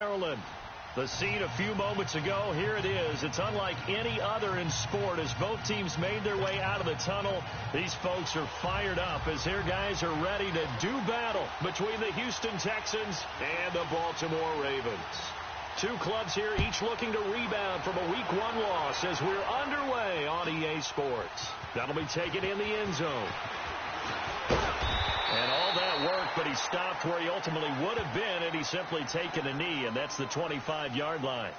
Maryland. The scene a few moments ago, here it is. It's unlike any other in sport as both teams made their way out of the tunnel. These folks are fired up as their guys are ready to do battle between the Houston Texans and the Baltimore Ravens. Two clubs here, each looking to rebound from a Week 1 loss as we're underway on EA Sports. That'll be taken in the end zone. And all that work, but he stopped where he ultimately would have been had he simply taken a knee, and that's the 25-yard line.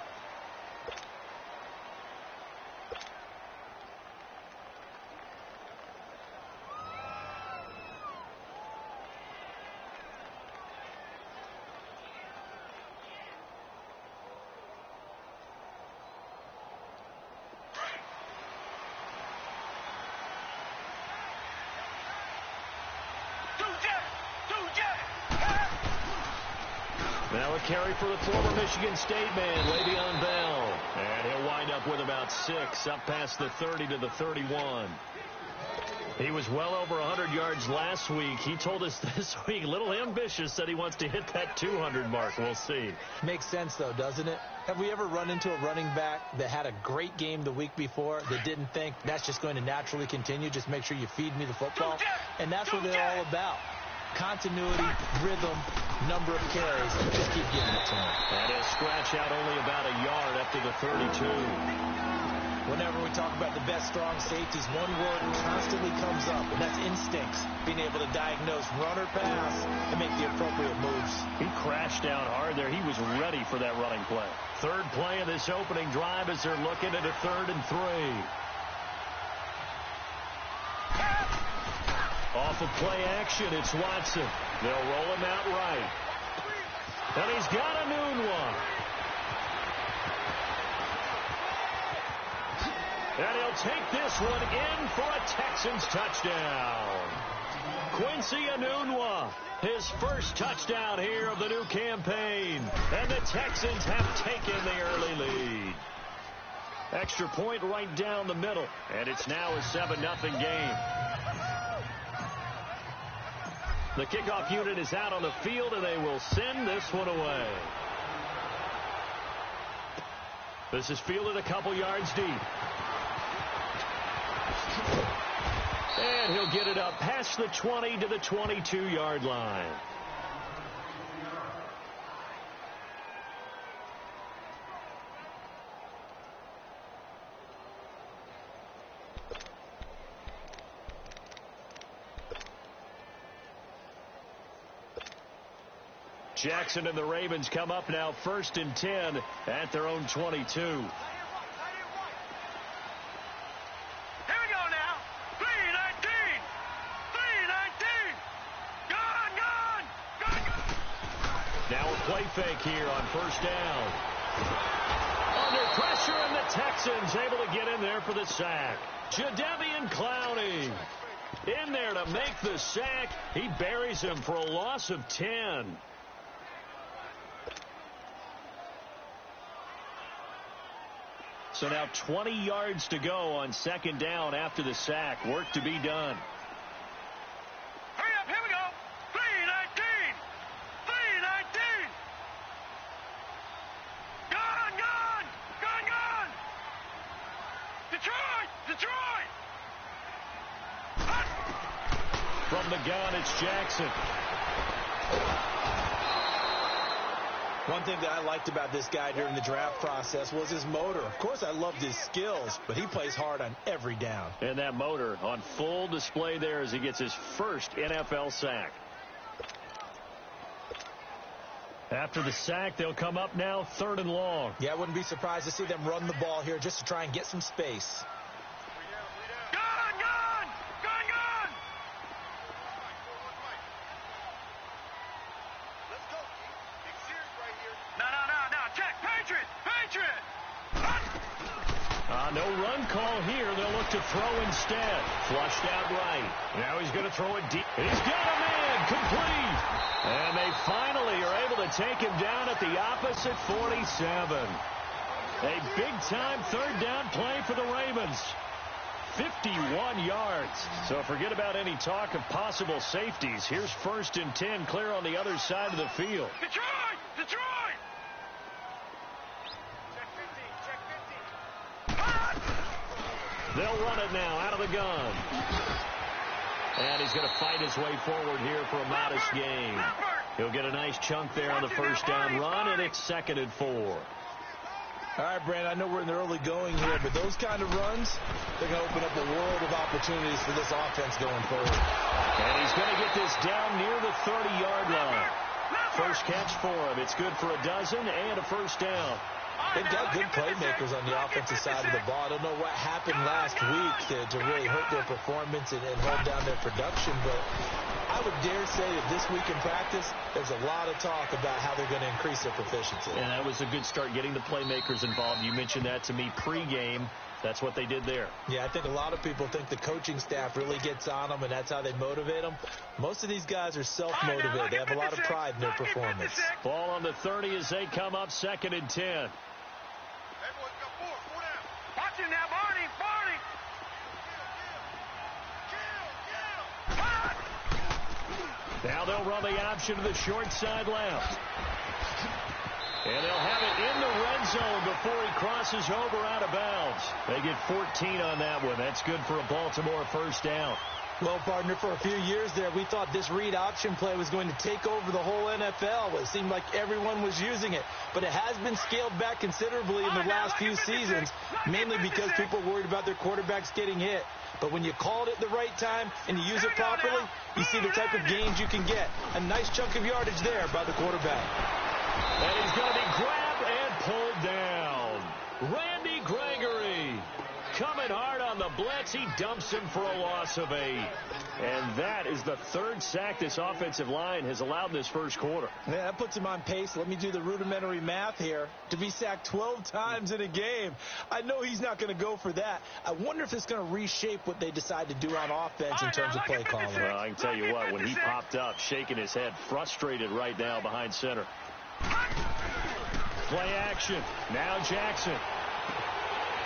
Now a carry for the former Michigan State man, Le'Veon Bell. And he'll wind up with about 6, up past the 30 to the 31. He was well over 100 yards last week. He told us this week, a little ambitious, said he wants to hit that 200 mark. We'll see. Makes sense, though, doesn't it? Have we ever run into a running back that had a great game the week before that didn't think that's just going to naturally continue? Just make sure you feed me the football. And that's what they're all about. Continuity, rhythm, number of carries, and just keep giving it to him. And he'll scratch out only about a yard up to the 32. Whenever we talk about the best strong safeties, one word constantly comes up, and that's instincts. Being able to diagnose run or pass and make the appropriate moves. He crashed down hard there. He was ready for that running play. Third play of this opening drive as they're looking at a 3rd and 3. Off of play action, it's Watson. They'll roll him out right. And he's got a noon one. And he'll take this one in for a Texans touchdown. Quincy Enunwa, his first touchdown here of the new campaign. And the Texans have taken the early lead. Extra point right down the middle. And it's now a 7-0 game. The kickoff unit is out on the field, and they will send this one away. This is fielded a couple yards deep. And he'll get it up past the 20 to the 22-yard line. Jackson and the Ravens come up now 1st and 10 at their own 22. Here we go now. 3-19. 3-19. Gone. Now a play fake here on 1st down. Under pressure, and the Texans able to get in there for the sack. Jadeveon Clowney in there to make the sack. He buries him for a loss of 10. So now 20 yards to go on 2nd down after the sack. Work to be done. Hurry up, here we go. 3-19. 3-19. Gone. Detroit. From the gun, it's Jackson. One thing that I liked about this guy during the draft process was his motor. Of course, I loved his skills, but he plays hard on every down. And that motor on full display there as he gets his first NFL sack. After the sack, they'll come up now 3rd and long. Yeah, I wouldn't be surprised to see them run the ball here just to try and get some space. No run call here. They'll look to throw instead. Flushed out right. Now he's going to throw it deep. He's got a man complete. And they finally are able to take him down at the opposite 47. A big-time 3rd down play for the Ravens. 51 yards. So forget about any talk of possible safeties. Here's 1st and 10 clear on the other side of the field. Detroit! They'll run it now out of the gun. And he's going to fight his way forward here for a modest gain. He'll get a nice chunk there on the first down run, and it's 2nd and 4. All right, Brandon, I know we're in the early going here, but those kind of runs, they're going to open up a world of opportunities for this offense going forward. And he's going to get this down near the 30-yard line. First catch for him. It's good for a dozen and a first down. They've got good playmakers on the offensive side of the ball. I don't know what happened last week to really hurt their performance and hold down their production, but I would dare say that this week in practice, there's a lot of talk about how they're going to increase their proficiency. And that was a good start, getting the playmakers involved. You mentioned that to me pregame. That's what they did there. Yeah, I think a lot of people think the coaching staff really gets on them, and that's how they motivate them. Most of these guys are self-motivated. They have a lot of pride in their performance. Ball on the 30 as they come up, 2nd and 10. Watch it now, Barney. Now they'll run the option to the short side left. And they'll have it in the red zone before he crosses over out of bounds. They get 14 on that one. That's good for a Baltimore first down. Well, partner, for a few years there, we thought this read option play was going to take over the whole NFL. It seemed like everyone was using it. But it has been scaled back considerably in the last few seasons, mainly because people worried about their quarterbacks getting hit. But when you call it at the right time and you use it properly, you see the type of gains you can get. A nice chunk of yardage there by the quarterback. And he's going to be grabbed and pulled down. Randy Gregory coming hard on the blitz. He dumps him for a loss of 8. And that is the 3rd sack this offensive line has allowed this first quarter. Yeah, that puts him on pace. Let me do the rudimentary math here. To be sacked 12 times in a game, I know he's not going to go for that. I wonder if it's going to reshape what they decide to do on offense in terms of play calling. Well, I can tell you what, when he popped up, shaking his head, frustrated right now behind center. Play action. Now Jackson.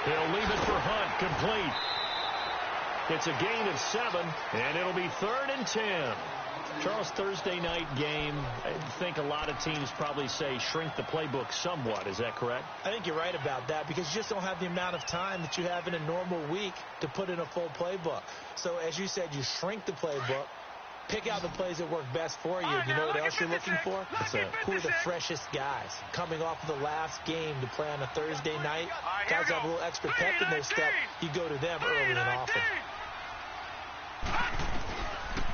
He'll leave it for Hunt. Complete. It's a gain of 7, and it'll be 3rd and 10. Charles, Thursday night game, I think a lot of teams probably say shrink the playbook somewhat. Is that correct? I think you're right about that because you just don't have the amount of time that you have in a normal week to put in a full playbook. So, as you said, you shrink the playbook, pick out the plays that work best for you. You know what else you're looking for? Who are the freshest guys coming off of the last game to play on a Thursday night? Guys have a little extra pep in their step. You go to them early and often.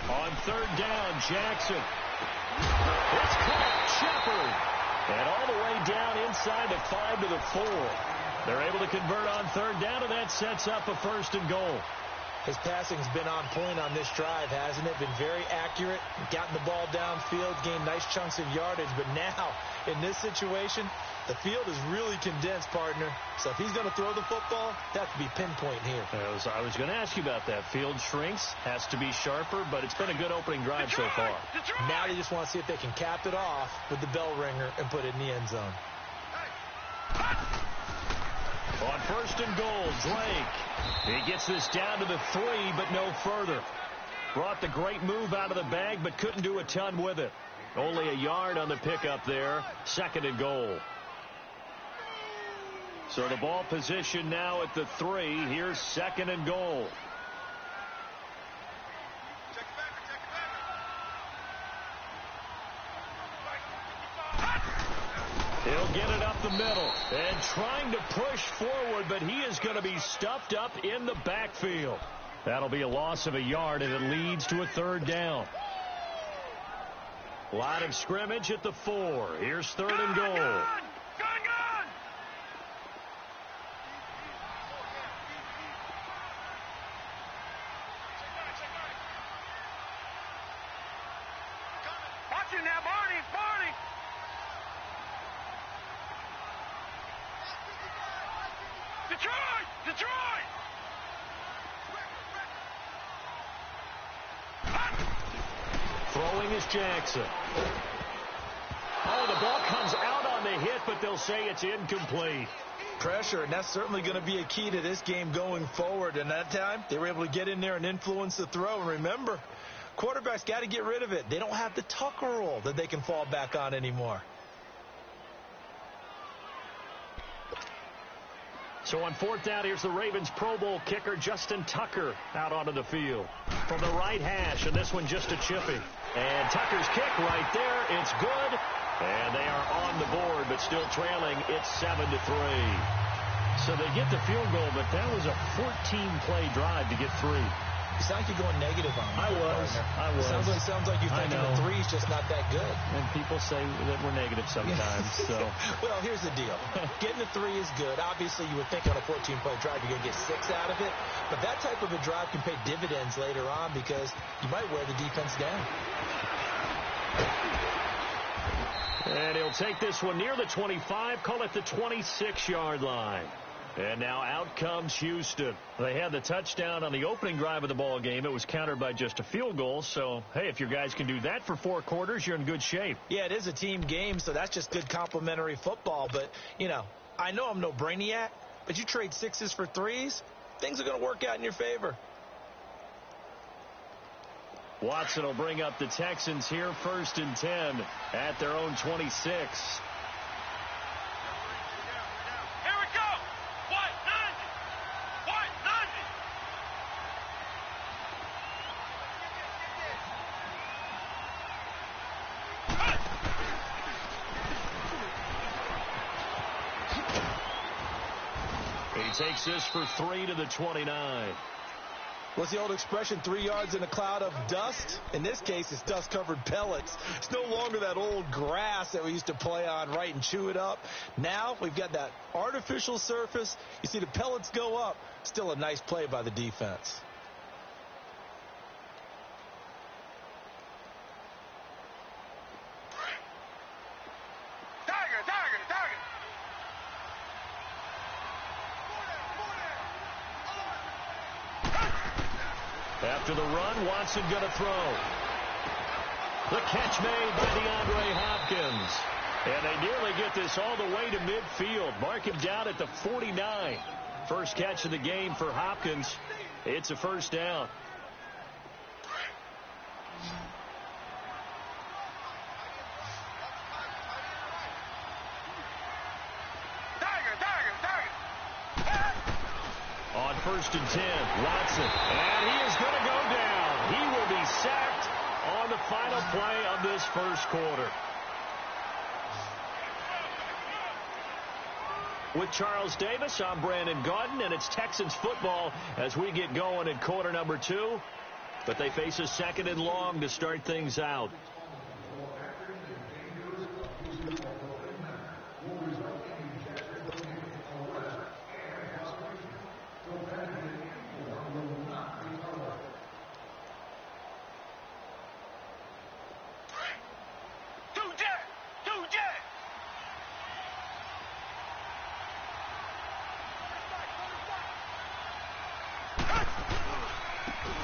On 3rd down, Jackson. It's caught. Shepard. And all the way down inside the 5 to the 4. They're able to convert on 3rd down, and that sets up a 1st and goal. His passing's been on point on this drive, hasn't it? Been very accurate, gotten the ball downfield, gained nice chunks of yardage. But now, in this situation, the field is really condensed, partner. So if he's going to throw the football, that has to be pinpoint here. I was going to ask you about that. Field shrinks, has to be sharper, but it's been a good opening drive so far. Now they just want to see if they can cap it off with the bell ringer and put it in the end zone. On 1st and goal, Drake. He gets this down to the 3, but no further. Brought the great move out of the bag, but couldn't do a ton with it. Only a yard on the pickup there. 2nd and goal. So the ball position now at the 3. Here's 2nd and goal. He'll get it up the middle and trying to push forward, but he is going to be stuffed up in the backfield. That'll be a loss of a yard, and it leads to a 3rd down. Line of scrimmage at the 4. Here's 3rd and goal. Gun! Watch it now, Barney! Detroit! Throwing is Jackson. Oh, the ball comes out on the hit, but they'll say it's incomplete. Pressure, and that's certainly going to be a key to this game going forward. And that time, they were able to get in there and influence the throw. And remember, quarterbacks got to get rid of it. They don't have the Tucker roll that they can fall back on anymore. So on fourth down, here's the Ravens Pro Bowl kicker Justin Tucker out onto the field from the right hash, and this one just a chippy. And Tucker's kick right there. It's good, and they are on the board, but still trailing. It's 7-3. So they get the field goal, but that was a 14-play drive to get 3. You sound like you're going negative on me. I was. Sounds like you're thinking the 3's just not that good. And people say that we're negative sometimes. So, well, here's the deal. Getting the 3 is good. Obviously, you would think on a 14-play drive you're going to get 6 out of it. But that type of a drive can pay dividends later on because you might wear the defense down. And he'll take this one near the 25, call it the 26-yard line. And now out comes Houston. They had the touchdown on the opening drive of the ball game. It was countered by just a field goal. So, hey, if your guys can do that for 4 quarters, you're in good shape. Yeah, it is a team game, so that's just good complimentary football. But, you know, I know I'm no brainiac, but you trade 6s for 3s, things are going to work out in your favor. Watson will bring up the Texans here, 1st and 10 at their own 26. Takes this for 3 to the 29. What's the old expression, 3 yards in a cloud of dust? In this case, it's dust-covered pellets. It's no longer that old grass that we used to play on, right, and chew it up. Now we've got that artificial surface. You see the pellets go up. Still a nice play by the defense. After the run, Watson going to throw. The catch made by DeAndre Hopkins. And they nearly get this all the way to midfield. Mark him down at the 49. First catch of the game for Hopkins. It's a first down. On 1st and 10, Watson. And he is going to go down. He will be sacked on the final play of this first quarter. With Charles Davis, I'm Brandon Gaudin, and it's Texans football as we get going in quarter number 2. But they face a 2nd and long to start things out.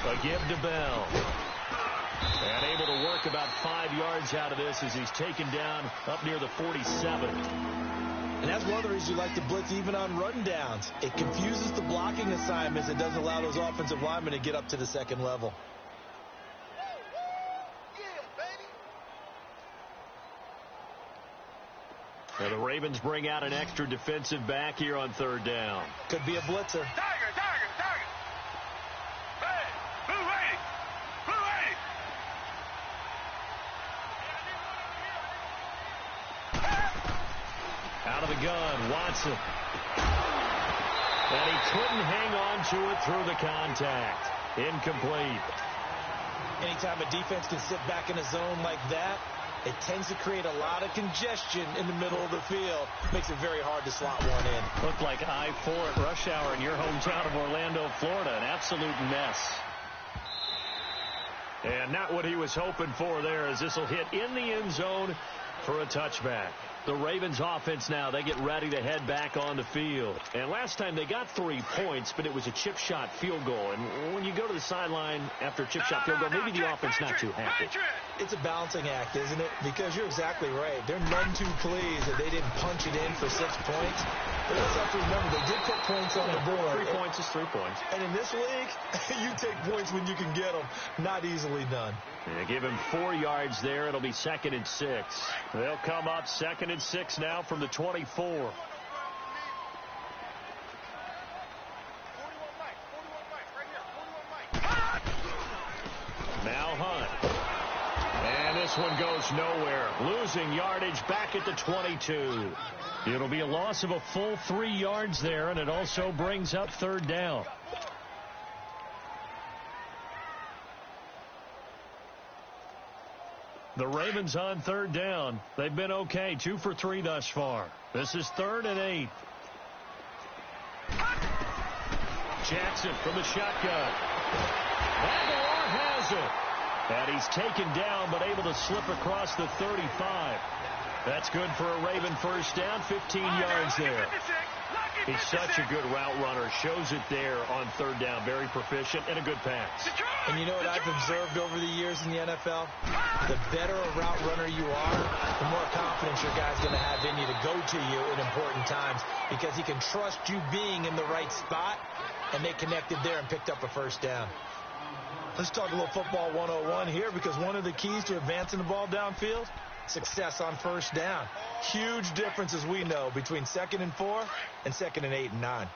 A give to Bell. And able to work about 5 yards out of this as he's taken down up near the 47. And that's one of the reasons you like to blitz even on run downs. It confuses the blocking assignments. It doesn't allow those offensive linemen to get up to the 2nd level. Now the Ravens bring out an extra defensive back here on 3rd down. Could be a blitzer. Out of the gun, Watson. And he couldn't hang on to it through the contact. Incomplete. Anytime a defense can sit back in a zone like that, it tends to create a lot of congestion in the middle of the field. Makes it very hard to slot one in. Looked like I-4 at rush hour in your hometown of Orlando, Florida. An absolute mess. And not what he was hoping for there, as this will hit in the end zone for a touchback. The Ravens offense now, they get ready to head back on the field. And last time they got 3 points, but it was a chip shot field goal. And when you go to the sideline after a chip shot field goal, maybe the offense not too happy. It's a balancing act, isn't it? Because you're exactly right. They're none too pleased that they didn't punch it in for 6 points. But let's have to remember, they did put points on the board. 3 points is 3 points. And in this league, you take points when you can get them. Not easily done. They give him 4 yards there. It'll be 2nd and 6. They'll come up 2nd and 6 now from the 24. this one goes nowhere. Losing yardage back at the 22. It'll be a loss of a full 3 yards there, and it also brings up third down. The Ravens on third down. They've been okay, 2 for 3 thus far. This is 3rd and 8. Jackson from the shotgun. Aguilar has it. And he's taken down, but able to slip across the 35. That's good for a Raven first down, 15 yards there. He's such a good route runner. Shows it there on third down. Very proficient and a good pass. And you know what I've observed over the years in the NFL? The better a route runner you are, the more confidence your guy's going to have in you to go to you in important times, because he can trust you being in the right spot, and they connected there and picked up a first down. Let's talk a little football 101 here, because one of the keys to advancing the ball downfield, success on first down. Huge difference, as we know, between 2nd and 4 and 2nd and 8 and 9.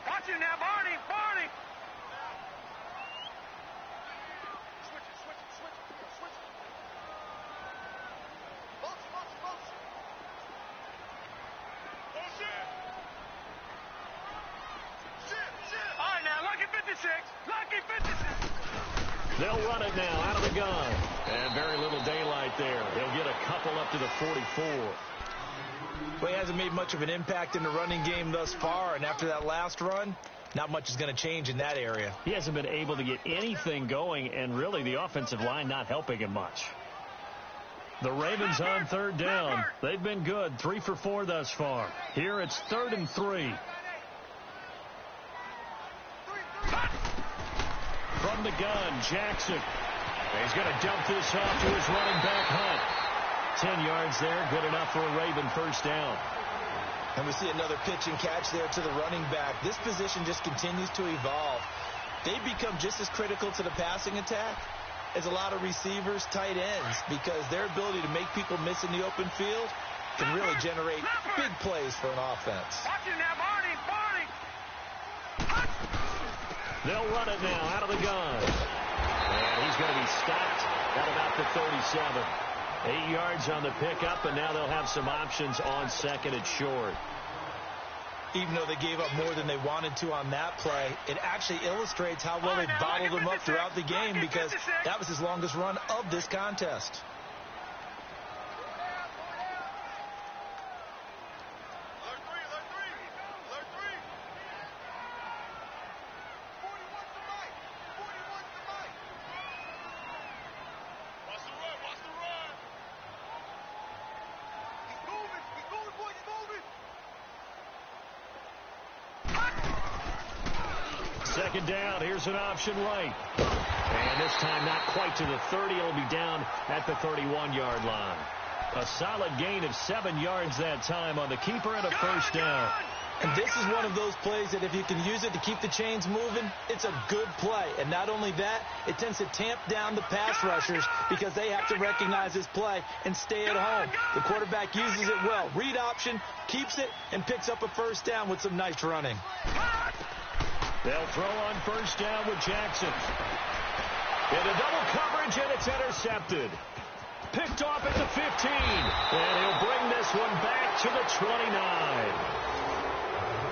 Watch it now, Barney. Barney. Switch it. Motion. All right, now, lucky 56. Lucky 56. They'll run it now out of the gun. And very little daylight there. He'll get a couple up to the 44. Well, he hasn't made much of an impact in the running game thus far, and after that last run, not much is going to change in that area. He hasn't been able to get anything going, and really the offensive line not helping him much. The Ravens on third down. They've been good, 3 for 4 thus far. Here it's 3rd and 3. From the gun, Jackson. He's going to dump this off to his running back, Hunt. 10 yards there, good enough for a Raven first down. And we see another pitch and catch there to the running back. This position just continues to evolve. They become just as critical to the passing attack as a lot of receivers, tight ends, because their ability to make people miss in the open field can really generate big plays for an offense. Watch it now, Barney. They'll run it now out of the gun. And he's going to be stopped at about the 37. 8 yards on the pickup, and now they'll have some options on 2nd and short. Even though they gave up more than they wanted to on that play, it actually illustrates how well they bottled them up throughout the game, because that was his longest run of this contest. Second down, here's an option right. And this time not quite to the 30. It'll be down at the 31-yard line. A solid gain of 7 yards that time on the keeper and a first down. And this is one of those plays that if you can use it to keep the chains moving, it's a good play. And not only that, it tends to tamp down the pass rushers because they have to recognize this play and stay at home. The quarterback uses it well. Read option, keeps it, and picks up a first down with some nice running. They'll throw on first down with Jackson. Into double coverage, and it's intercepted. Picked off at the 15. And he'll bring this one back to the 29.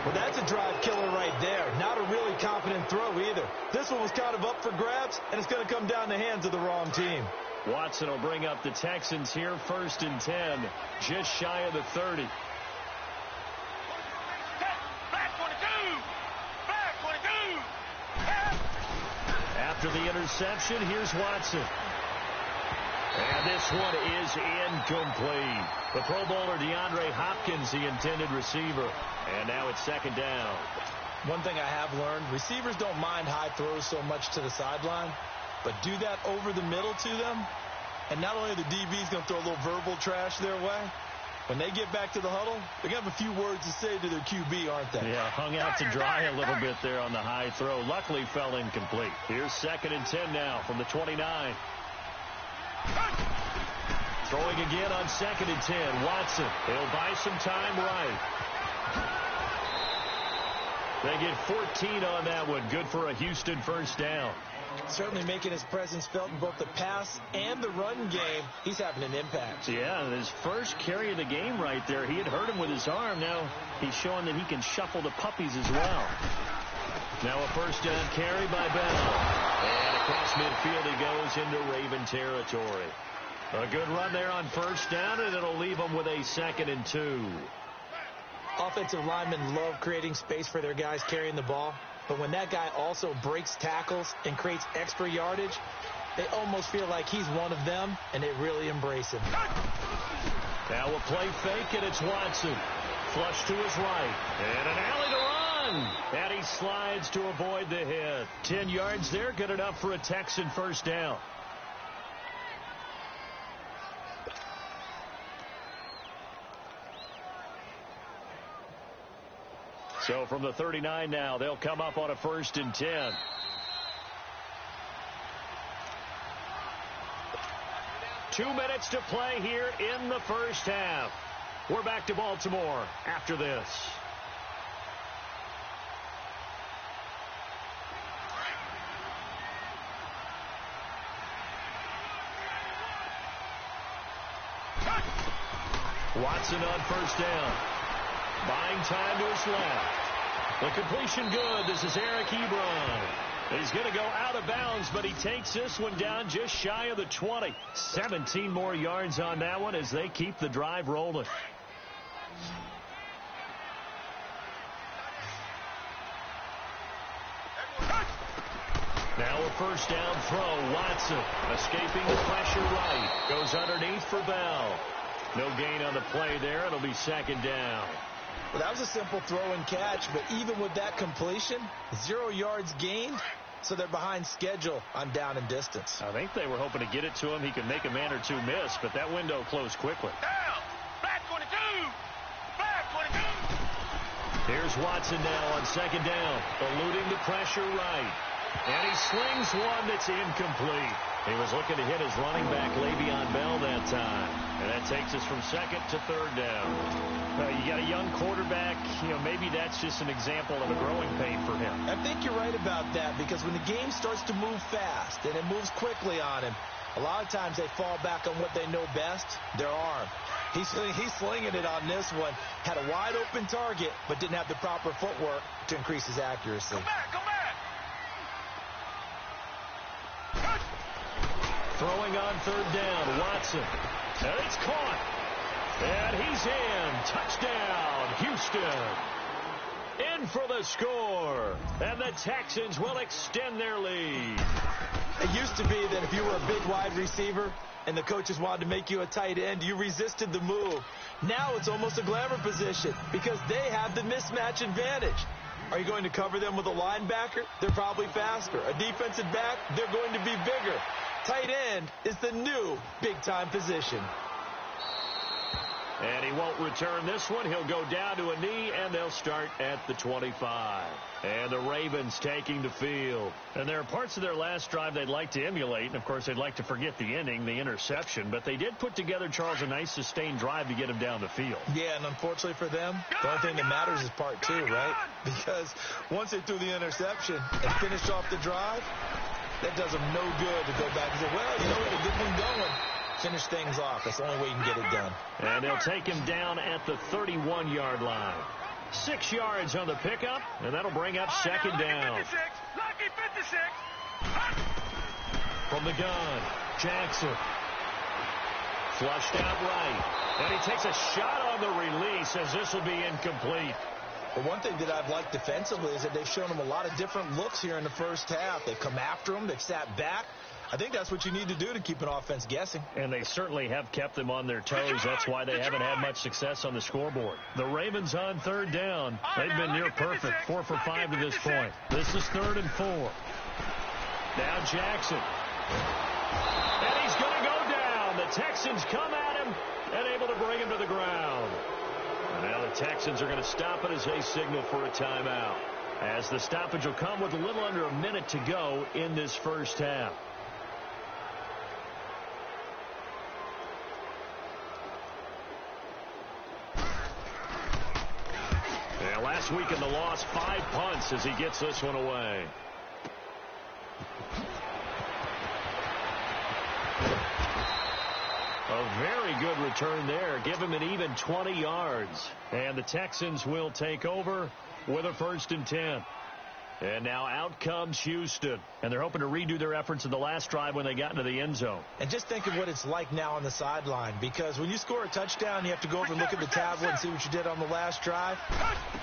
Well, that's a drive killer right there. Not a really confident throw either. This one was kind of up for grabs, and it's going to come down the hands of the wrong team. Watson will bring up the Texans here, 1st and 10. Just shy of the 30. After the interception, here's Watson. And this one is incomplete. The Pro Bowler DeAndre Hopkins, the intended receiver. And now it's 2nd down. One thing I have learned, receivers don't mind high throws so much to the sideline, but do that over the middle to them, and not only are the DBs going to throw a little verbal trash their way, when they get back to the huddle, they're going to have a few words to say to their QB, aren't they? Yeah, hung out to dry a little bit there on the high throw. Luckily fell incomplete. Here's 2nd and 10 now from the 29. Throwing again on 2nd and 10. Watson. He'll buy some time right. They get 14 on that one. Good for a Houston first down. Certainly making his presence felt in both the pass and the run game. He's having an impact. Yeah, his first carry of the game right there. He had hurt him with his arm. Now he's showing that he can shuffle the puppies as well. Now a first down carry by Bell. And across midfield he goes into Raven territory. A good run there on first down, and it'll leave them with a 2nd and 2. Offensive linemen love creating space for their guys carrying the ball. But when that guy also breaks tackles and creates extra yardage, they almost feel like he's one of them, and they really embrace him. Now a play fake, and it's Watson. Flush to his right. And an alley to run. And he slides to avoid the hit. 10 yards there, good enough for a Texan first down. So from the 39 now, they'll come up on a 1st and 10. Two minutes to play here in the first half. We're back to Baltimore after this. Watson on first down. Buying time to his left. The completion good. This is Eric Ebron. He's going to go out of bounds, but he takes this one down just shy of the 20. 17 more yards on that one as they keep the drive rolling. Now a first down throw. Watson escaping the pressure right. Goes underneath for Bell. No gain on the play there. It'll be 2nd down. Well, that was a simple throw and catch, but even with that completion, 0 yards gained, so they're behind schedule on down and distance. I think they were hoping to get it to him. He could make a man or two miss, but that window closed quickly. Down. Back 22. Back 22. Here's Watson now on 2nd down, eluding the pressure right. And he slings one that's incomplete. He was looking to hit his running back, Le'Veon Bell, that time. And that takes us from 2nd to 3rd down. You got a young quarterback. Maybe that's just an example of a growing pain for him. I think you're right about that, because when the game starts to move fast and it moves quickly on him, a lot of times they fall back on what they know best, their arm. He's slinging it on this one. Had a wide open target, but didn't have the proper footwork to increase his accuracy. Come back. Come back. Throwing on 3rd down, Watson. And it's caught. And he's in. Touchdown, Houston. In for the score. And the Texans will extend their lead. It used to be that if you were a big wide receiver and the coaches wanted to make you a tight end, you resisted the move. Now it's almost a glamour position because they have the mismatch advantage. Are you going to cover them with a linebacker? They're probably faster. A defensive back? They're going to be bigger. Tight end is the new big-time position. And he won't return this one. He'll go down to a knee, and they'll start at the 25. And the Ravens taking the field. And there are parts of their last drive they'd like to emulate. And, of course, they'd like to forget the ending, the interception. But they did put together, Charles, a nice sustained drive to get him down the field. Yeah, and unfortunately for them, the only thing that matters is part 2, right? Because once they threw the interception and finished off the drive, that does them no good to go back and say, well, you know what, a good one going. Finish things off. That's the only way you can get it done. And they'll take him down at the 31-yard line. 6 yards on the pickup, and that'll bring up 2nd down. Lucky 56. From the gun, Jackson. Flushed out right. And he takes a shot on the release as this will be incomplete. But one thing that I've liked defensively is that they've shown him a lot of different looks here in the first half. They've come after him. They've sat back. I think that's what you need to do to keep an offense guessing. And they certainly have kept them on their toes. That's why they haven't had much success on the scoreboard. The Ravens on 3rd down. They've been near perfect. 4 for 5 to this point. This is 3rd and 4. Now Jackson. And he's going to go down. The Texans come at him and able to bring him to the ground. And now the Texans are going to stop it as they signal for a timeout. As the stoppage will come with a little under a minute to go in this first half. Last week in the loss, 5 punts as he gets this one away. A very good return there. Give him an even 20 yards. And the Texans will take over with a 1st and 10. And now out comes Houston. And they're hoping to redo their efforts in the last drive when they got into the end zone. And just think of what it's like now on the sideline. Because when you score a touchdown, you have to go over and look at the tablet and see what you did on the last drive.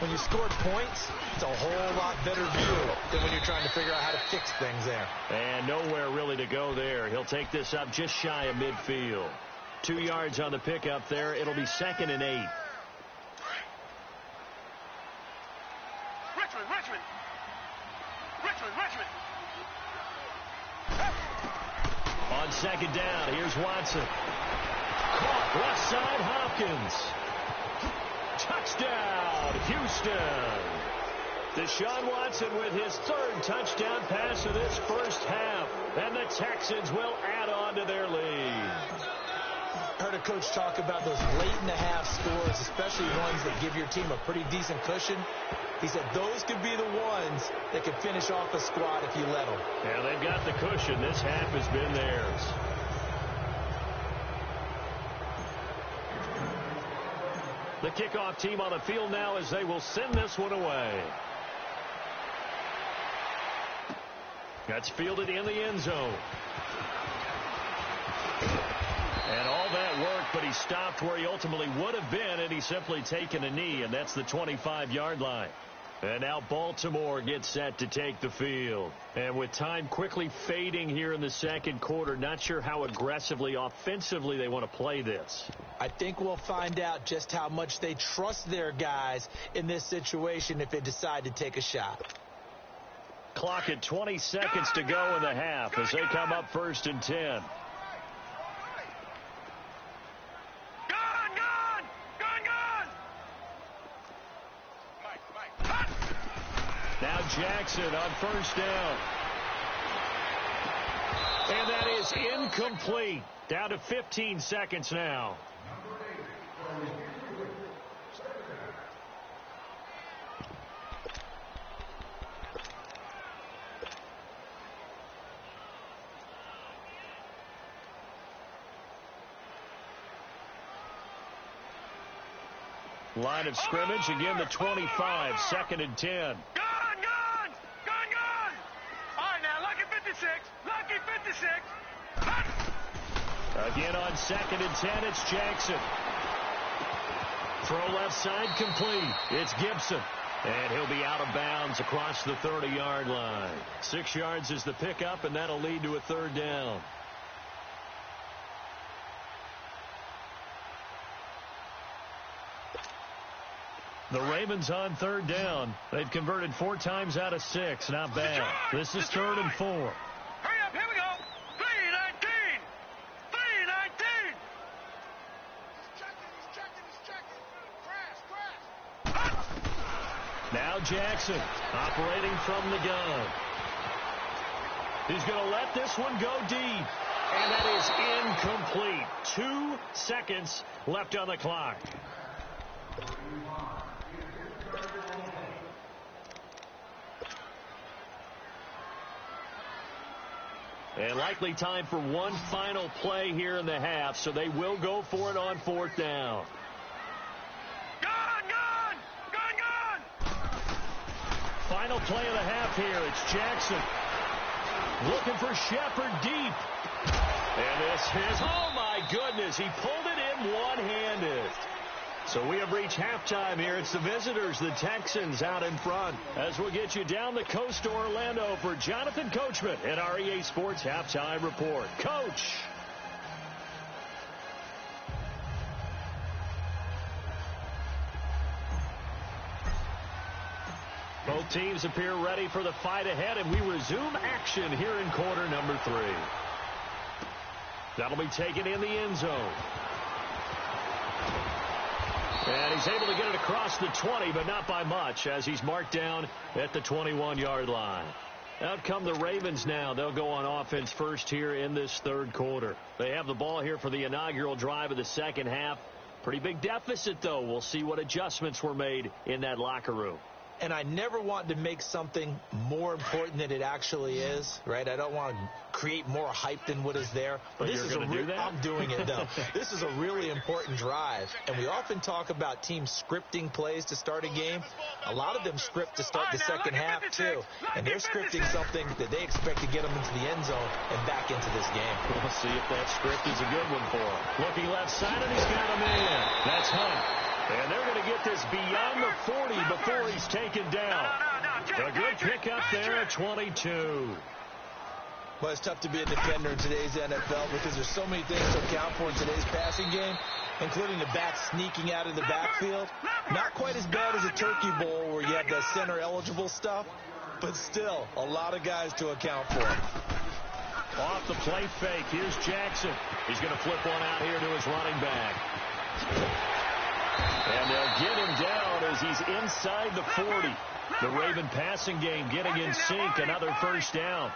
When you scored points, it's a whole lot better view than when you're trying to figure out how to fix things there. And nowhere really to go there. He'll take this up just shy of midfield. 2 yards on the pickup there. It'll be 2nd and 8. Richmond. On 2nd down, here's Watson. Caught left side, Hopkins. Touchdown, Houston. Deshaun Watson with his 3rd touchdown pass of this first half. And the Texans will add on to their lead. Heard a coach talk about those late-in-the-half scores, especially ones that give your team a pretty decent cushion. He said those could be the ones that could finish off a squad if you let them. Yeah, they've got the cushion. This half has been theirs. The kickoff team on the field now as they will send this one away. That's fielded in the end zone. And all that work, but he stopped where he ultimately would have been, and he's simply taken a knee, and that's the 25-yard line. And now Baltimore gets set to take the field. And with time quickly fading here in the second quarter, not sure how aggressively, offensively they want to play this. I think we'll find out just how much they trust their guys in this situation if they decide to take a shot. Clock at 20 seconds to go in the half as they come up 1st and 10. Now Jackson on 1st down. And that is incomplete. Down to 15 seconds now. Line of scrimmage, again the 25, 2nd and 10. Lucky 56. Again on 2nd and 10, it's Jackson. Throw left side complete. It's Gibson. And he'll be out of bounds across the 30-yard line. 6 yards is the pickup, and that'll lead to a 3rd down. The Ravens on 3rd down. They've converted 4 times out of 6. Not bad. This is 3rd and 4. Hurry up, here we go. 3:19. 3:19. He's checking. Now Jackson operating from the gun. He's going to let this one go deep. And that is incomplete. 2 seconds left on the clock. And likely time for one final play here in the half, so they will go for it on 4th down. Gun! Final play of the half here. It's Jackson looking for Shepard deep. And this is, oh my goodness, he pulled it in one-handed. So we have reached halftime here. It's the visitors, the Texans, out in front. As we'll get you down the coast to Orlando for Jonathan Coachman at our EA Sports Halftime Report. Coach. Both teams appear ready for the fight ahead, and we resume action here in quarter number 3. That'll be taken in the end zone. And he's able to get it across the 20, but not by much, as he's marked down at the 21-yard line. Out come the Ravens now. They'll go on offense first here in this 3rd quarter. They have the ball here for the inaugural drive of the second half. Pretty big deficit, though. We'll see what adjustments were made in that locker room. And I never want to make something more important than it actually is, right? I don't want to create more hype than what is there. But this is I'm doing it, though. This is a really important drive. And we often talk about teams scripting plays to start a game. A lot of them script to start the second half, too. And they're scripting something that they expect to get them into the end zone and back into this game. We'll see if that script is a good one for him. Looking left side, and he's got him in. That's Hunt. And they're going to get this beyond the 40 before he's taken down. A good pickup there at 22. Well, it's tough to be a defender in today's NFL because there's so many things to account for in today's passing game, including the back sneaking out of the backfield. Not quite as bad as a turkey bowl where you have that center-eligible stuff, but still a lot of guys to account for. Off the play fake, here's Jackson. He's going to flip one out here to his running back. And they'll get him down as he's inside the 40. The Raven passing game getting in sync. Another first down.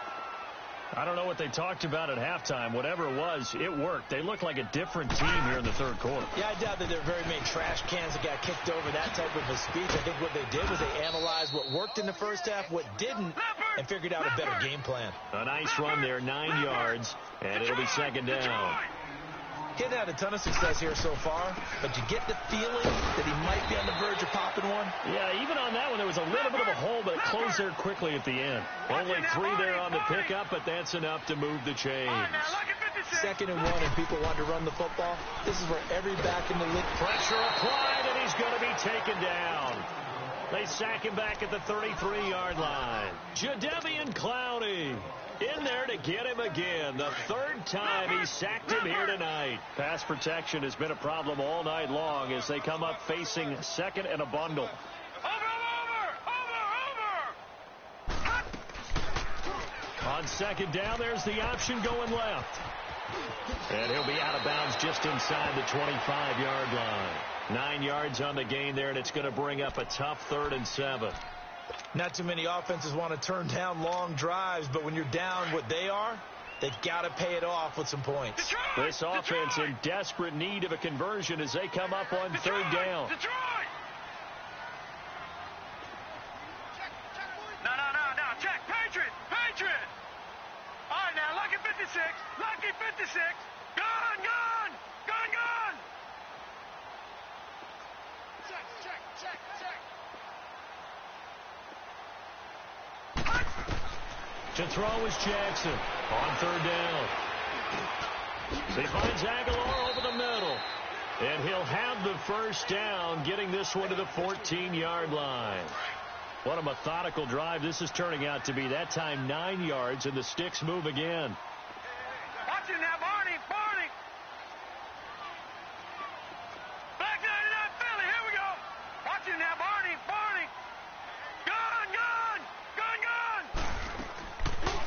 I don't know what they talked about at halftime. Whatever it was, it worked. They look like a different team here in the third quarter. Yeah, I doubt that there are very many trash cans that got kicked over, that type of a speech. I think what they did was they analyzed what worked in the first half, what didn't, and figured out a better game plan. A nice run there, 9 yards, and it'll be second down. He hasn't had a ton of success here so far, but you get the feeling that he might be on the verge of popping one. Yeah, even on that one, there was a little bit of a hole, but it closed there quickly at the end. Only 3 there on the pickup, but that's enough to move the chains. 2nd and 1, and people want to run the football. This is where every back in the league. Pressure applied, and he's going to be taken down. They sack him back at the 33-yard line. Jadeveon Clowney in there to get him again. The 3rd time he sacked him here tonight. Pass protection has been a problem all night long as they come up facing 2nd and a bundle. On 2nd down, there's the option going left. And he'll be out of bounds just inside the 25-yard line. 9 yards on the gain there, and it's going to bring up a tough 3rd and 7. Not too many offenses want to turn down long drives, but when you're down what they are, they've got to pay it off with some points. This offense in desperate need of a conversion as they come up on 3rd down. No, check. Patriot. All right, now, Lucky 56. Gun. To throw is Jackson on 3rd down. He finds Aguilar over the middle. And he'll have the first down, getting this one to the 14-yard line. What a methodical drive this is turning out to be. That time 9 yards, and the sticks move again. Watch it now, Barney. Black 99 Philly, here we go. Watch it now, Barney. Gun.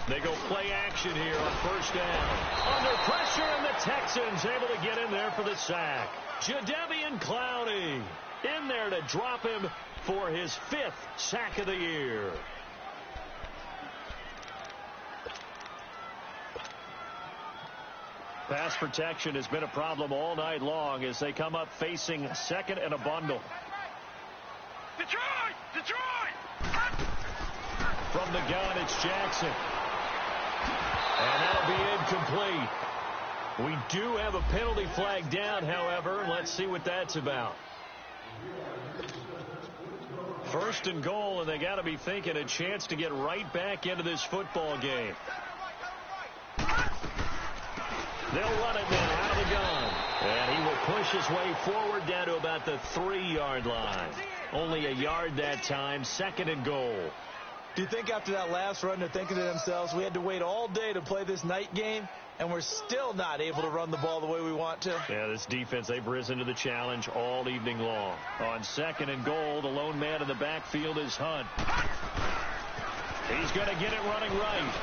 They go play action here on 1st down. Under pressure, and the Texans able to get in there for the sack. Jadeveon Clowney in there to drop him for his 5th sack of the year. Pass protection has been a problem all night long as they come up facing 2nd and a bundle. Detroit! From the gun, it's Jackson. And that'll be incomplete. We do have a penalty flag down, however. Let's see what that's about. 1st and goal, and they got to be thinking a chance to get right back into this football game. They'll run it now out of the gun. And he will push his way forward down to about the 3-yard line. Only a yard that time. 2nd and goal. Do you think after that last run they're thinking to themselves, we had to wait all day to play this night game, and we're still not able to run the ball the way we want to? Yeah, this defense, they've risen to the challenge all evening long. On 2nd and goal, the lone man in the backfield is Hunt. He's going to get it running right.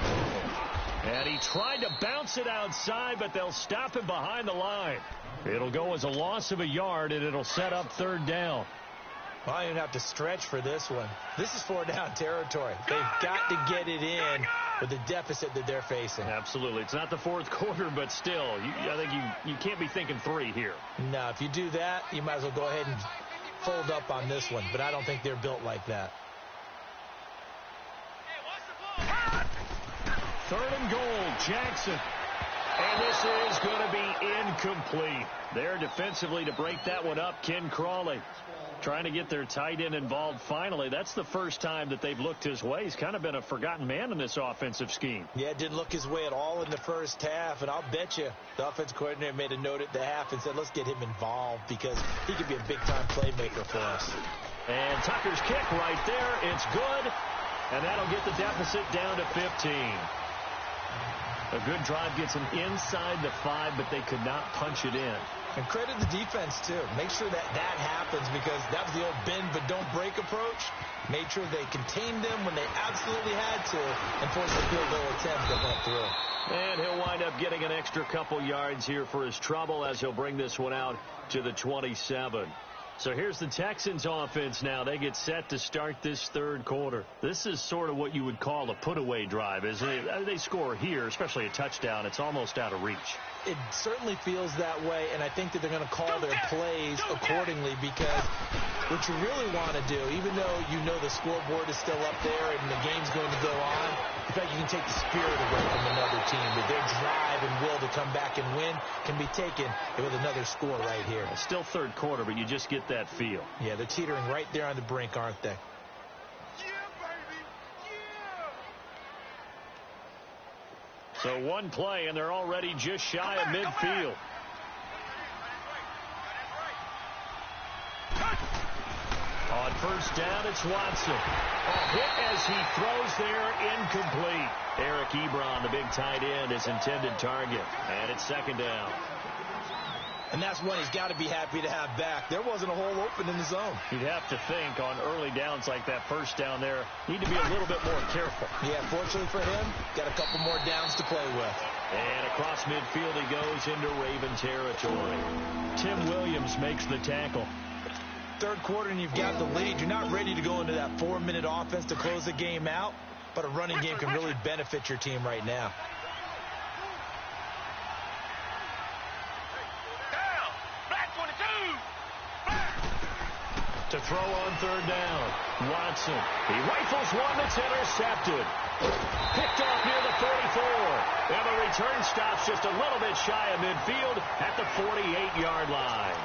And he tried to bounce it outside, but they'll stop him behind the line. It'll go as a loss of a yard, and it'll set up 3rd down. Well, I don't even have to stretch for this one. This is 4 down territory. They've got to get it in with the deficit that they're facing. Absolutely. It's not the fourth quarter, but still, I think you can't be thinking 3 here. No, if you do that, you might as well go ahead and fold up on this one, but I don't think they're built like that. 3rd and goal, Jackson. And this is going to be incomplete. There defensively to break that one up, Ken Crawley. Trying to get their tight end involved finally. That's the first time that they've looked his way. He's kind of been a forgotten man in this offensive scheme. Yeah, didn't look his way at all in the first half. And I'll bet you the offense coordinator made a note at the half and said, let's get him involved because he could be a big-time playmaker for us. And Tucker's kick right there. It's good. And that'll get the deficit down to 15. A good drive gets them inside the 5, but they could not punch it in. And credit the defense, too. Make sure that happens because that was the old bend but don't break approach. Made sure they contained them when they absolutely had to and forced a field goal attempt that went through. And he'll wind up getting an extra couple yards here for his trouble as he'll bring this one out to the 27. So here's the Texans offense now. They get set to start this 3rd quarter. This is sort of what you would call a put-away drive, isn't it? They score here, especially a touchdown. It's almost out of reach. It certainly feels that way, and I think that they're going to call their plays accordingly because what you really want to do, even though you know the scoreboard is still up there and the game's going to go on, in fact, you can take the spirit away from another team. That their drive and will to come back and win can be taken with another score right here. It's still 3rd quarter, but you just get that feel. Yeah, they're teetering right there on the brink, aren't they? So one play, and they're already just shy of midfield. On 1st down, it's Watson. A hit as he throws there, incomplete. Eric Ebron, the big tight end, his intended target. And it's 2nd down. And that's one he's got to be happy to have back. There wasn't a hole open in the zone. You'd have to think on early downs like that 1st down there, need to be a little bit more careful. Yeah, fortunately for him, got a couple more downs to play with. And across midfield he goes into Raven territory. Tim Williams makes the tackle. 3rd quarter and you've got the lead. You're not ready to go into that 4-minute offense to close the game out, but a running game can really benefit your team right now. To throw on 3rd down, Watson. He rifles one that's intercepted. Picked off near the 44. And the return stops just a little bit shy of midfield at the 48-yard line.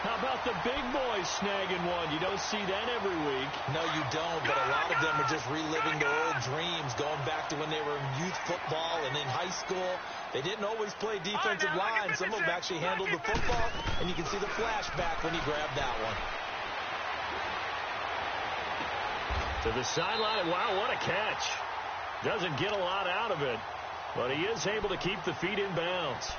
How about the big boys snagging one? You don't see that every week. No, you don't, but a lot of them are just reliving their old dreams, going back to when they were in youth football and in high school. They didn't always play defensive line. Some of them actually handled the football, and you can see the flashback when he grabbed that one. To the sideline. Wow, what a catch. Doesn't get a lot out of it, but he is able to keep the feet in bounds.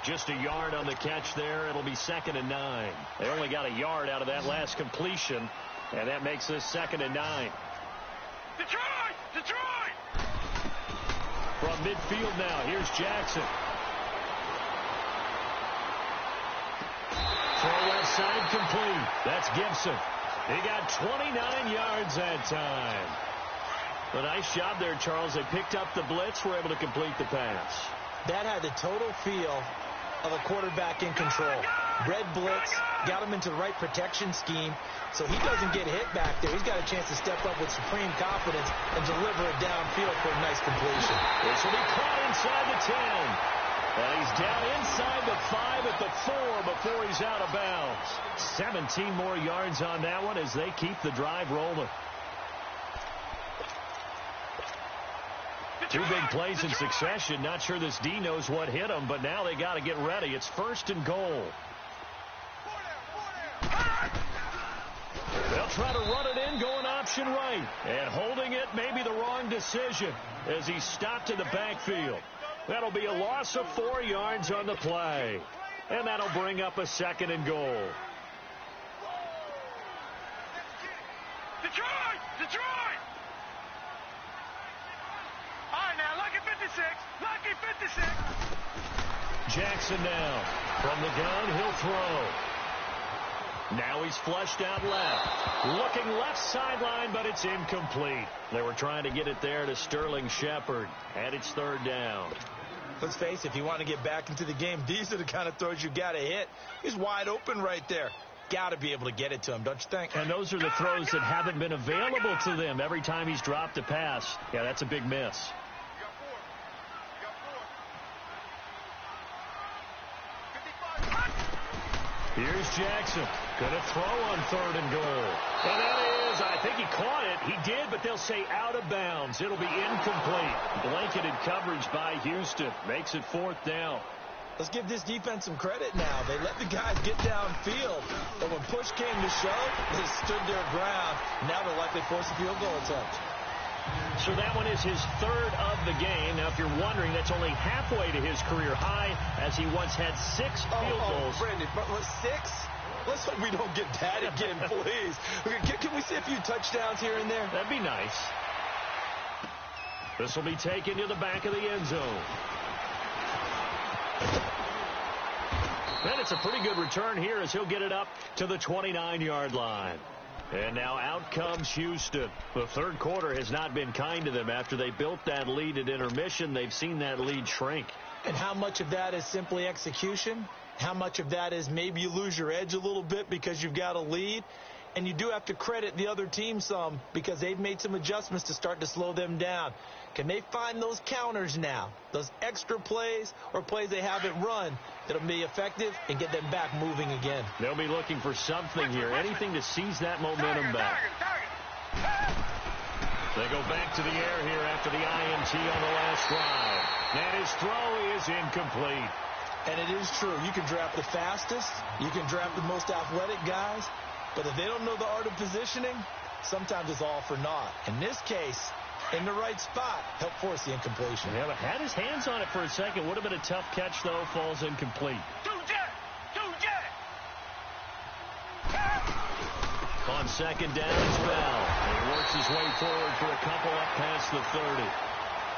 Just a yard on the catch there. It'll be 2nd and 9. They only got a yard out of that last completion, and that makes this 2nd and 9. Detroit! Detroit! From midfield now, here's Jackson. Throw left side complete. That's Gibson. He got 29 yards that time. A nice job there, Charles. They picked up the blitz, were able to complete the pass. That had the total feel of a quarterback in control. Red blitz, got him into the right protection scheme, so he doesn't get hit back there. He's got a chance to step up with supreme confidence and deliver it downfield for a nice completion. This will be caught inside the 10. And he's down inside the 5 at the 4 before he's out of bounds. 17 more yards on that one as they keep the drive rolling. 2 big plays in succession. Not sure this D knows what hit him, but now they got to get ready. It's 1st and goal. They'll try to run it in, going option right. And holding it may be the wrong decision as he's stopped in the backfield. That'll be a loss of 4 yards on the play. And that'll bring up a 2nd and goal. Detroit! Detroit! All right, now, lucky 56. Lucky 56. Jackson now. From the gun, he'll throw. Now he's flushed out left. Looking left sideline, but it's incomplete. They were trying to get it there to Sterling Shepard, and it's third down. Let's face it, if you want to get back into the game, these are the kind of throws you got to hit. He's wide open right there. Got to be able to get it to him, don't you think? And those are the throws that haven't been available to them every time he's dropped a pass. Yeah, that's a big miss. Here's Jackson. Gonna throw on third and goal. And that is, I think he caught it. He did, but they'll say out of bounds. It'll be incomplete. Blanketed coverage by Houston. Makes it fourth down. Let's give this defense some credit now. They let the guys get downfield, but when push came to shove, they stood their ground. Now they'll likely force a field goal attempt. So that one is his third of the game. Now, if you're wondering, that's only halfway to his career high, as he once had 6 field goals. Brandon, but 6? Let's hope we don't get that again, please. Can we see a few touchdowns here and there? That'd be nice. This will be taken to the back of the end zone. And it's a pretty good return here as he'll get it up to the 29-yard line. And now out comes Houston. The third quarter has not been kind to them. After they built that lead at intermission, they've seen that lead shrink. And how much of that is simply execution? How much of that is maybe you lose your edge a little bit because you've got a lead? And you do have to credit the other team some because they've made some adjustments to start to slow them down. Can they find those counters now, those extra plays or plays they haven't run that'll be effective and get them back moving again? They'll be looking for something here, anything to seize that momentum back. They go back to the air here after the INT on the last drive. And his throw is incomplete. And it is true. You can draft the fastest. You can draft the most athletic guys. But if they don't know the art of positioning, sometimes it's all for naught. In this case, in the right spot, help force the incompletion. Yeah, but had his hands on it for a second. Would have been a tough catch, though. Falls incomplete. On second down, it's Bell. And he works his way forward for a couple up past the 30.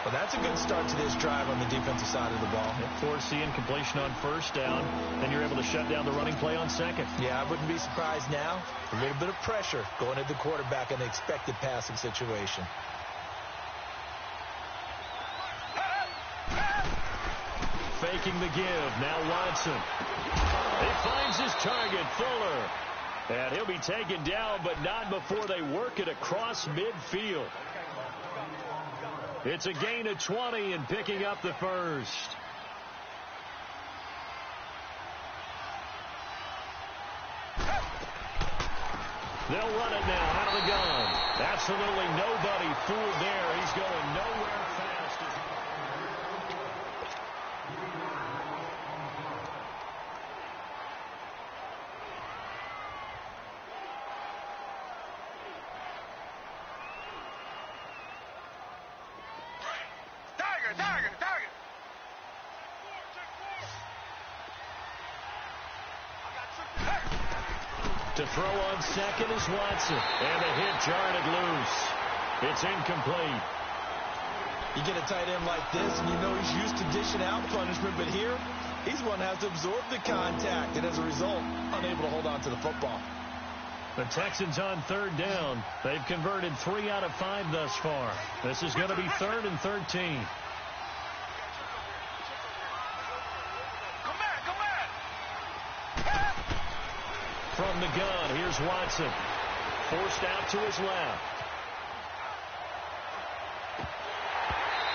Well, that's a good start to this drive on the defensive side of the ball. Force the incompletion on first down, and you're able to shut down the running play on second. Yeah, I wouldn't be surprised now. A little bit of pressure going at the quarterback in the expected passing situation. Faking the give. Now Watson. He finds his target, Fuller. And he'll be taken down, but not before they work it across midfield. It's a gain of 20 and picking up the first. They'll run it now out of the gun. Absolutely nobody fooled there. He's going nowhere fast. To throw on second is Watson. And a hit jarred it loose. It's incomplete. You get a tight end like this, and you know he's used to dishing out punishment, but here, he's one that has to absorb the contact, and as a result, unable to hold on to the football. The Texans on third down. They've converted 3 out of 5 thus far. This is going to be 3rd and 13. From the gun, here's Watson. Forced out to his left.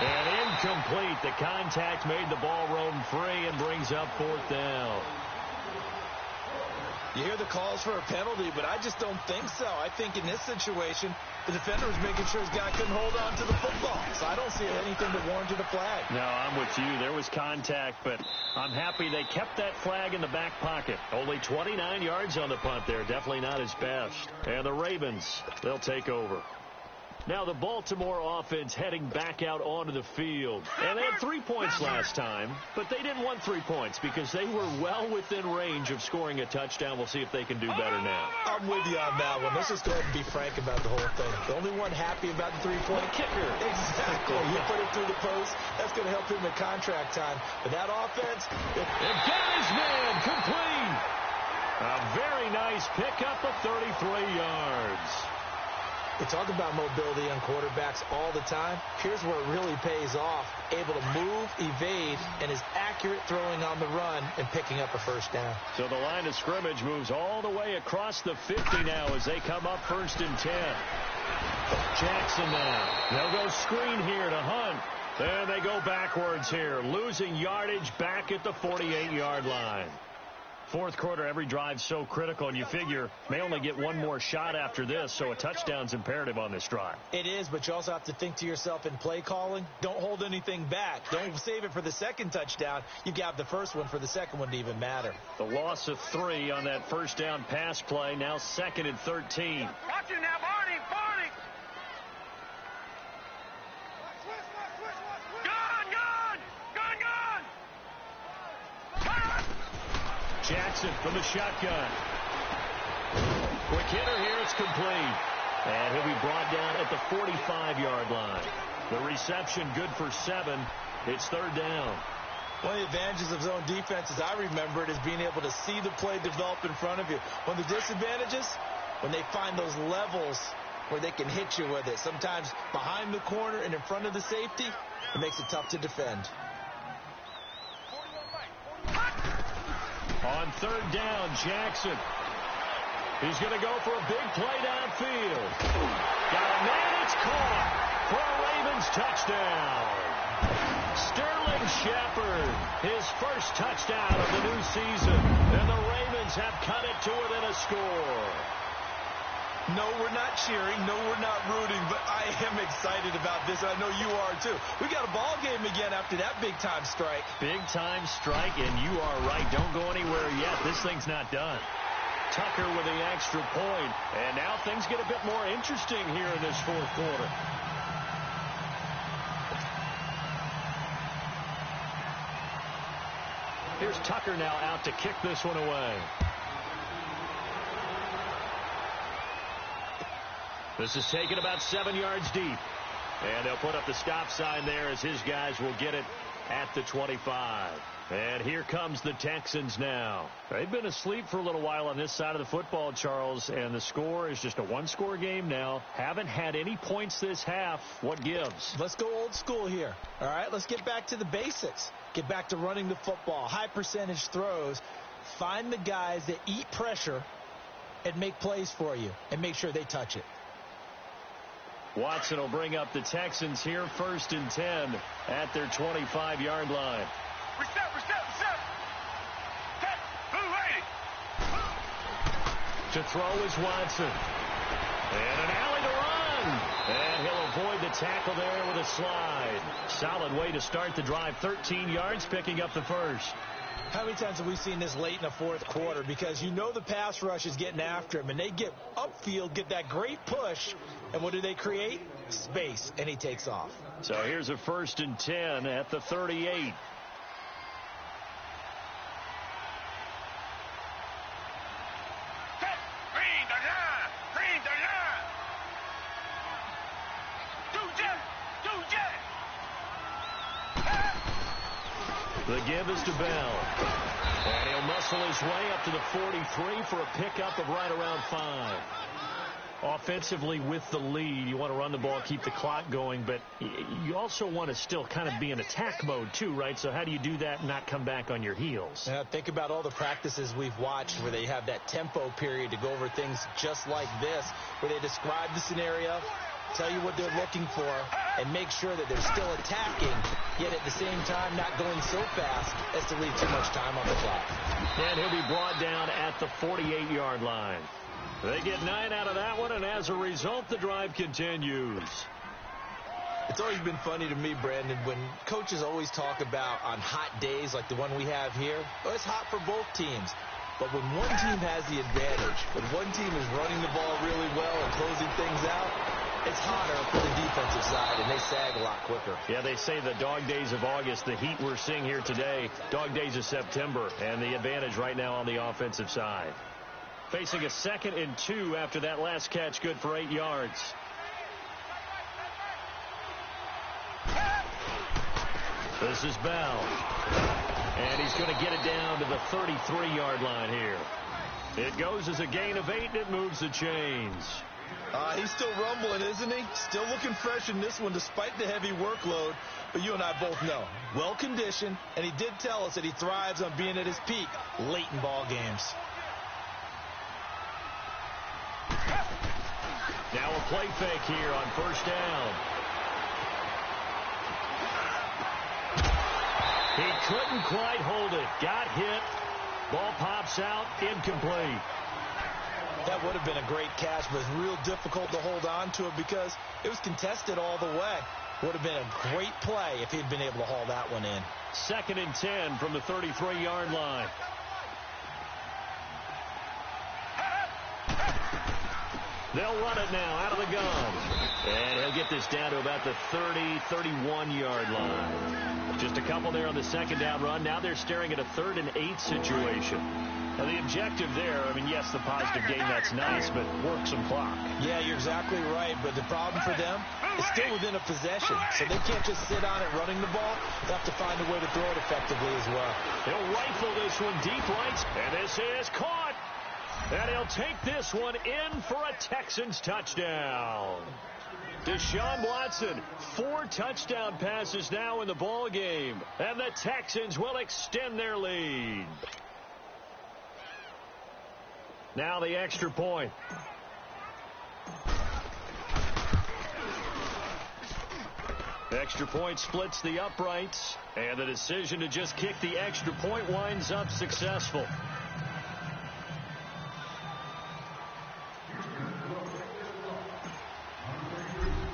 And incomplete. The contact made the ball roam free and brings up 4th down. You hear the calls for a penalty, but I just don't think so. I think in this situation, the defender was making sure his guy couldn't hold on to the football. So I don't see anything that warranted a flag. No, I'm with you. There was contact, but I'm happy they kept that flag in the back pocket. Only 29 yards on the punt there. Definitely not his best. And the Ravens, they'll take over. Now the Baltimore offense heading back out onto the field. And they had 3 points last time, but they didn't want 3 points because they were well within range of scoring a touchdown. We'll see if they can do better now. I'm with you on that one. Let's just go ahead and be frank about the whole thing. The only one happy about the 3-point kicker. Exactly. You put it through the post. That's going to help him in contract time. But that offense. It got his man complete. A very nice pick up a 33 yards. We talk about mobility on quarterbacks all the time. Here's where it really pays off. Able to move, evade, and is accurate throwing on the run and picking up a first down. So the line of scrimmage moves all the way across the 50 now as they come up 1st and 10. Jackson now. They'll go screen here to Hunt. And they go backwards here, losing yardage back at the 48-yard line. Fourth quarter, every drive so critical, and you figure may only get one more shot after this, so a touchdown's imperative on this drive. It is, but you also have to think to yourself in play calling, don't hold anything back. Don't save it for the second touchdown. You got the first one for the second one to even matter. The loss of 3 on that first down pass play, now 2nd and 13. Watch it now, Barney, Barney. Gun. Jackson from the shotgun. Quick hitter here. It's complete. And he'll be brought down at the 45-yard line. The reception good for 7. It's 3rd down. One of the advantages of zone defense, as I remember it, is being able to see the play develop in front of you. One of the disadvantages, when they find those levels where they can hit you with it. Sometimes behind the corner and in front of the safety, it makes it tough to defend. On 3rd down, Jackson. He's going to go for a big play downfield. Got a man, it's caught for a Ravens touchdown. Sterling Shepard, his first touchdown of the new season. And the Ravens have cut it to within a score. No, we're not cheering. No, we're not rooting. But I am excited about this. I know you are, too. We got a ball game again after that big-time strike. Big-time strike, and you are right. Don't go anywhere yet. This thing's not done. Tucker with the extra point. And now things get a bit more interesting here in this fourth quarter. Here's Tucker now out to kick this one away. This is taken about 7 yards deep. And they'll put up the stop sign there as his guys will get it at the 25. And here comes the Texans now. They've been asleep for a little while on this side of the football, Charles, and the score is just a one-score game now. Haven't had any points this half. What gives? Let's go old school here. All right, let's get back to the basics. Get back to running the football, high percentage throws. Find the guys that eat pressure and make plays for you and make sure they touch it. Watson will bring up the Texans here 1st and 10 at their 25-yard line. Reset. To throw is Watson. And an alley to run. And he'll avoid the tackle there with a slide. Solid way to start the drive. 13 yards, picking up the first. How many times have we seen this late in the fourth quarter? Because you know the pass rush is getting after him, and they get upfield, get that great push, and what do they create? Space, and he takes off. So here's a 1st and 10 at the 38. The give is to Bell. And he'll muscle his way up to the 43 for a pickup of right around 5. Offensively with the lead, you want to run the ball, keep the clock going, but you also want to still kind of be in attack mode too, right? So how do you do that and not come back on your heels? Think about all the practices we've watched where they have that tempo period to go over things just like this, where they describe the scenario, tell you what they're looking for, and make sure that they're still attacking, yet at the same time not going so fast as to leave too much time on the clock. And he'll be brought down at the 48-yard line. They get 9 out of that one, and as a result, the drive continues. It's always been funny to me, Brandon, when coaches always talk about on hot days like the one we have here, well, it's hot for both teams. But when one team has the advantage, when one team is running the ball really well and closing things out, it's hotter for the defensive side, and they sag a lot quicker. Yeah, they say the dog days of August, the heat we're seeing here today, dog days of September, and the advantage right now on the offensive side. Facing a 2nd and 2 after that last catch, good for 8 yards. This is Bell. And he's going to get it down to the 33-yard line here. It goes as a gain of 8, and it moves the chains. He's still rumbling, isn't he? Still looking fresh in this one despite the heavy workload. But you and I both know, well-conditioned, and he did tell us that he thrives on being at his peak late in ball games. Now a play fake here on first down. He couldn't quite hold it. Got hit. Ball pops out. Incomplete. That would have been a great catch, but it's real difficult to hold on to it because it was contested all the way. Would have been a great play if he'd been able to haul that one in. 2nd and 10 from the 33-yard line. They'll run it now out of the gun. And he'll get this down to about the 30, 31-yard line. Just a couple there on the 2nd down run. Now they're staring at a 3rd and 8 situation. Now, the objective there, I mean, yes, the positive gain, that's nice, but work some clock. Yeah, you're exactly right, but the problem for them is still within a possession, so they can't just sit on it running the ball. They have to find a way to throw it effectively as well. He'll rifle this one deep right, and this is caught. And he'll take this one in for a Texans touchdown. Deshaun Watson, 4 touchdown passes now in the ball game, and the Texans will extend their lead. Now the extra point. Extra point splits the uprights, and the decision to just kick the extra point winds up successful.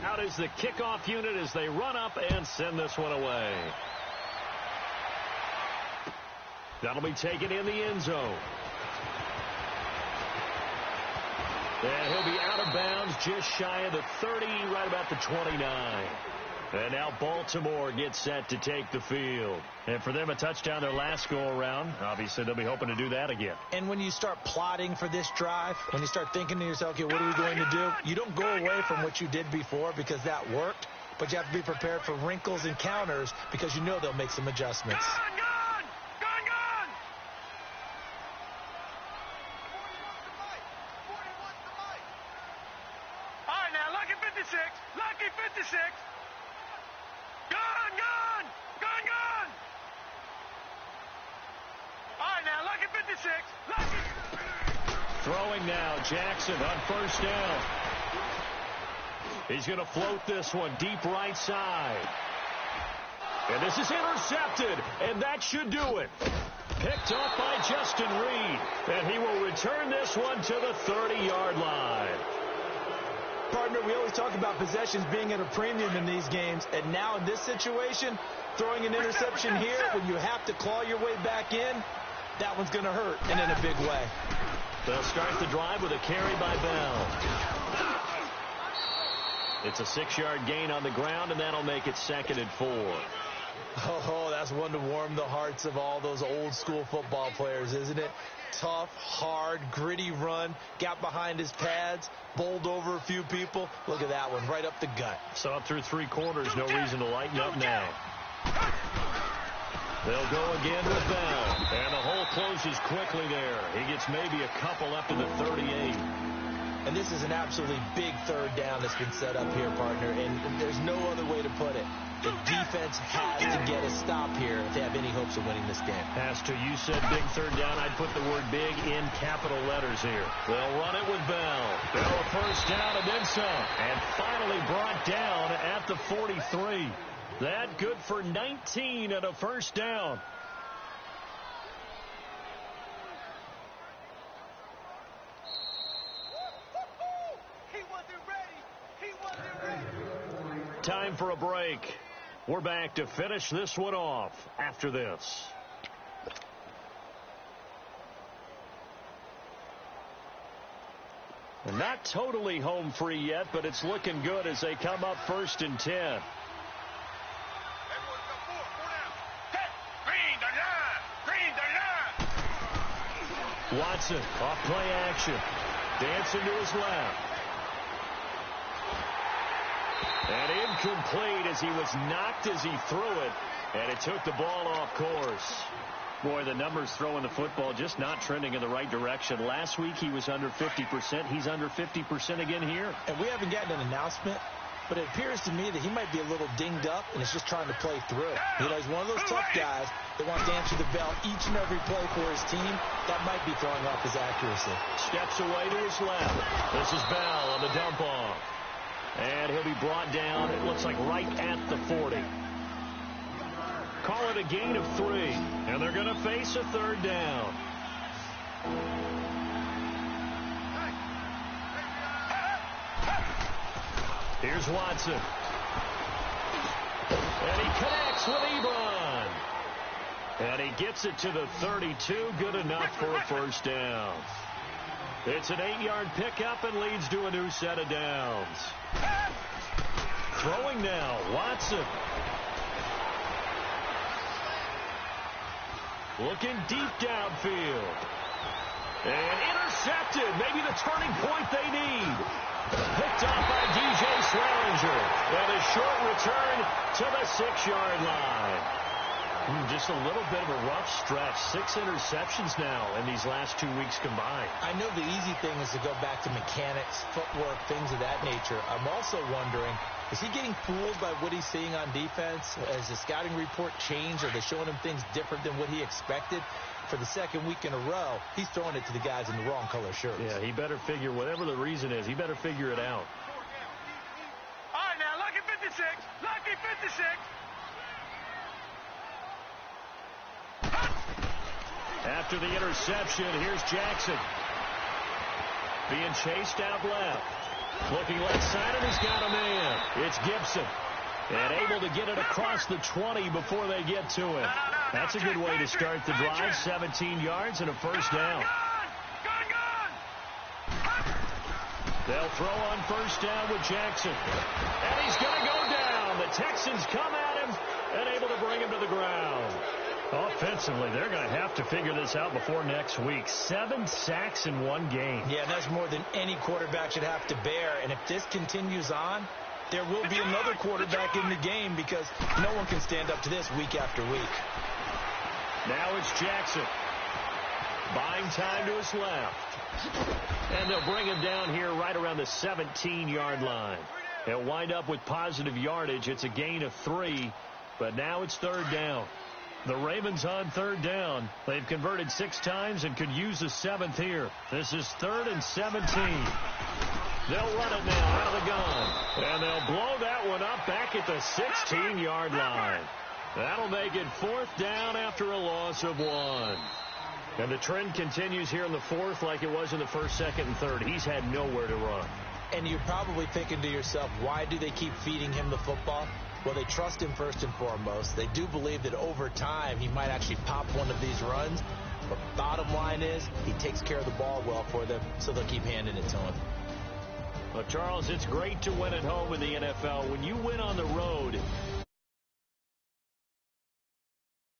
Out is the kickoff unit as they run up and send this one away. That'll be taken in the end zone. And he'll be out of bounds just shy of the 30, right about the 29. And now Baltimore gets set to take the field. And for them, a touchdown their last go-around. Obviously, they'll be hoping to do that again. And when you start plotting for this drive, when you start thinking to yourself, okay, what are we going to do? You don't go away from what you did before because that worked, but you have to be prepared for wrinkles and counters because you know they'll make some adjustments. Lucky 56. Gone. All right, now, Lucky 56. Lucky. Throwing now, Jackson on first down. He's going to float this one deep right side. And this is intercepted, and that should do it. Picked up by Justin Reed, and he will return this one to the 30-yard line. Partner, we always talk about possessions being at a premium in these games, and now in this situation, throwing an interception here when you have to claw your way back in, that one's going to hurt, and in a big way. They'll start the drive with a carry by Bell. It's a 6-yard gain on the ground, and that'll make it 2nd and 4. Oh, that's one to warm the hearts of all those old-school football players, isn't it? Tough, hard, gritty run, got behind his pads, bowled over a few people. Look at that one, right up the gut. So up through 3 quarters, no reason to lighten up now. They'll go again with Bell, and the hole closes quickly there. He gets maybe a couple up to the 38. And this is an absolutely big 3rd down that's been set up here, partner, and there's no other way to put it. The defense has to get a stop here if they have any hopes of winning this game. Has to. You said big 3rd down. I'd put the word big in capital letters here. They'll run it with Bell. Bell a first down and then some. And finally brought down at the 43. That good for 19 and a first down. Time for a break. We're back to finish this one off after this. Not totally home free yet, but it's looking good as they come up 1st and 10. Watson off play action. Dancing to his left. And incomplete as he was knocked as he threw it. And it took the ball off course. Boy, the numbers throwing the football just not trending in the right direction. Last week he was under 50%. He's under 50% again here. And we haven't gotten an announcement, but it appears to me that he might be a little dinged up and is just trying to play through. You know, he's one of those tough guys that wants to answer the bell each and every play for his team. That might be throwing off his accuracy. Steps away to his left. This is Bell on the dump off. And he'll be brought down, it looks like right at the 40. Call it a gain of 3, and they're going to face a third down. Here's Watson. And he connects with Ebron. And he gets it to the 32, good enough for a first down. It's an 8-yard pickup and leads to a new set of downs. Throwing now, Watson. Looking deep downfield. And intercepted. Maybe the turning point they need. Picked off by DJ Swearinger. And a short return to the 6-yard line. Just a little bit of a rough stretch. 6 interceptions now in these last 2 weeks combined. I know the easy thing is to go back to mechanics, footwork, things of that nature. I'm also wondering, is he getting fooled by what he's seeing on defense? Has the scouting report changed? Are they showing him things different than what he expected? For the second week in a row, he's throwing it to the guys in the wrong color shirts. Yeah, he better figure, whatever the reason is, he better figure it out. All right, now, lucky 56. Lucky 56. After the interception, here's Jackson. Being chased out left. Looking left side, and he's got a man. It's Gibson. And able to get it across the 20 before they get to it. That's a good way to start the drive. 17 yards and a first down. They'll throw on first down with Jackson. And he's going to go down. The Texans come at him and able to bring him to the ground. Offensively, they're going to have to figure this out before next week. 7 sacks in one game. Yeah, that's more than any quarterback should have to bear. And if this continues on, there will be another quarterback in the game because no one can stand up to this week after week. Now it's Jackson. Buying time to his left. And they'll bring him down here right around the 17-yard line. They'll wind up with positive yardage. It's a gain of 3, but now it's third down. The Ravens on third down. They've converted 6 times and could use a 7th here. This is 3rd and 17. They'll run it now out of the gun. And they'll blow that one up back at the 16-yard line. That'll make it 4th down after a loss of 1. And the trend continues here in the 4th like it was in the 1st, 2nd, and 3rd. He's had nowhere to run. And you're probably thinking to yourself, why do they keep feeding him the football? Well, they trust him first and foremost. They do believe that over time he might actually pop one of these runs. But bottom line is he takes care of the ball well for them, so they'll keep handing it to him. Well, Charles, it's great to win at home in the NFL. When you win on the road,